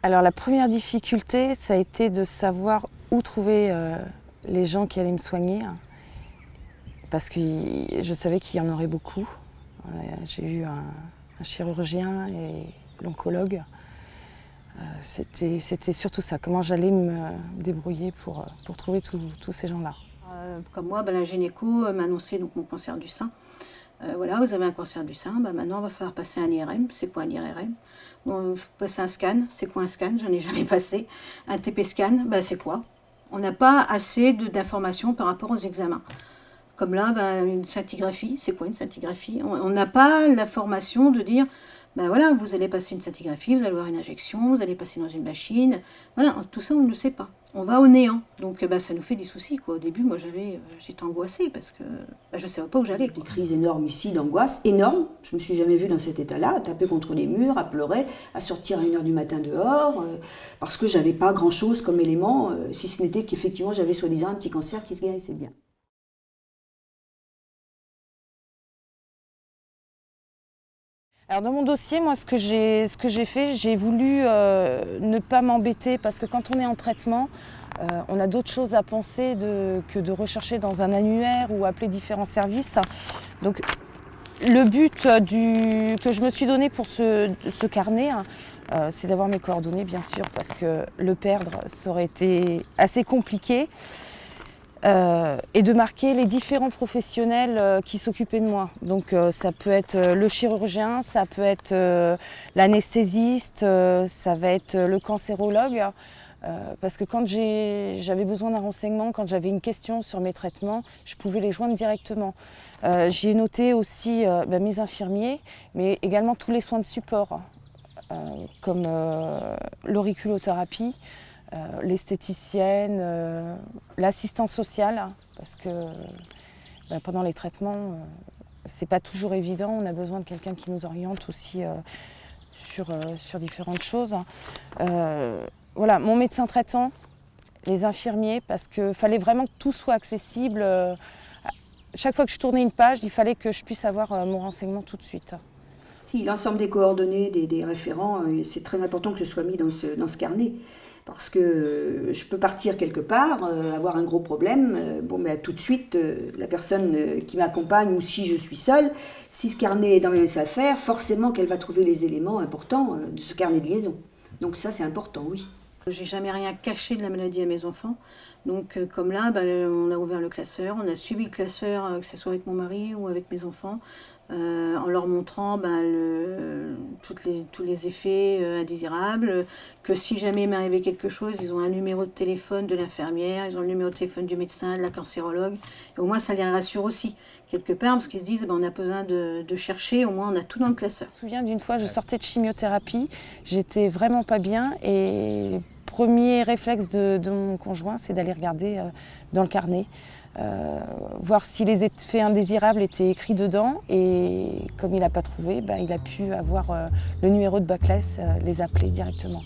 Alors la première difficulté, ça a été de savoir où trouver les gens qui allaient me soigner, parce que je savais qu'il y en aurait beaucoup. J'ai eu un chirurgien et l'oncologue. C'était surtout ça, comment j'allais me débrouiller pour trouver tous ces gens-là. Comme moi, la gynéco m'a annoncé donc, mon cancer du sein. Voilà, vous avez un cancer du sein, maintenant il va falloir passer un IRM. C'est quoi un IRM? Bon, il faut passer un scan. C'est quoi un scan? J'en ai jamais passé. Un TP scan, c'est quoi? On n'a pas assez d'informations par rapport aux examens. Comme là, une scintigraphie, c'est quoi une scintigraphie? On n'a pas l'information de dire, voilà, vous allez passer une scintigraphie, vous allez avoir une injection, vous allez passer dans une machine. Voilà, tout ça, on ne le sait pas. On va au néant. Donc, ça nous fait des soucis, quoi. Au début, moi, j'étais angoissée parce que je ne savais pas où j'allais. Des crises énormes ici, d'angoisse, énormes. Je me suis jamais vue dans cet état-là, à taper contre les murs, à pleurer, à sortir à 1h du matin dehors, parce que j'avais pas grand-chose comme élément, si ce n'était qu'effectivement, j'avais soi-disant un petit cancer qui se guérissait bien. Alors dans mon dossier, moi, ce que j'ai fait, j'ai voulu ne pas m'embêter parce que quand on est en traitement, on a d'autres choses à penser que de rechercher dans un annuaire ou appeler différents services. Donc le but que je me suis donné pour ce carnet, c'est d'avoir mes coordonnées, bien sûr, parce que le perdre, ça aurait été assez compliqué. Et de marquer les différents professionnels qui s'occupaient de moi. Donc ça peut être le chirurgien, ça peut être l'anesthésiste, ça va être le cancérologue. Parce que quand j'avais besoin d'un renseignement, quand j'avais une question sur mes traitements, je pouvais les joindre directement. J'y ai noté aussi mes infirmiers, mais également tous les soins de support, comme l'auriculothérapie, l'esthéticienne, l'assistante sociale, parce que pendant les traitements, c'est pas toujours évident. On a besoin de quelqu'un qui nous oriente aussi sur différentes choses. Voilà, mon médecin traitant, les infirmiers, parce qu'il fallait vraiment que tout soit accessible. Chaque fois que je tournais une page, il fallait que je puisse avoir mon renseignement tout de suite. Si, l'ensemble des coordonnées, des référents, c'est très important que ce soit mis dans ce carnet. Parce que je peux partir quelque part, avoir un gros problème, tout de suite, la personne qui m'accompagne, ou si je suis seule, si ce carnet est dans mes affaires, forcément qu'elle va trouver les éléments importants de ce carnet de liaison. Donc ça, c'est important, oui. J'ai jamais rien caché de la maladie à mes enfants. Donc comme là, on a ouvert le classeur, on a suivi le classeur, que ce soit avec mon mari ou avec mes enfants, en leur montrant tous les effets indésirables, que si jamais il m'arrivait quelque chose, ils ont un numéro de téléphone de l'infirmière, ils ont le numéro de téléphone du médecin, de la cancérologue, et au moins ça les rassure aussi, quelque part, parce qu'ils se disent, on a besoin de chercher, au moins on a tout dans le classeur. Je me souviens d'une fois, je sortais de chimiothérapie, j'étais vraiment pas bien, et premier réflexe de mon conjoint, c'est d'aller regarder dans le carnet, voir si les effets indésirables étaient écrits dedans, et comme il n'a pas trouvé, il a pu avoir le numéro de Baclès, les appeler directement.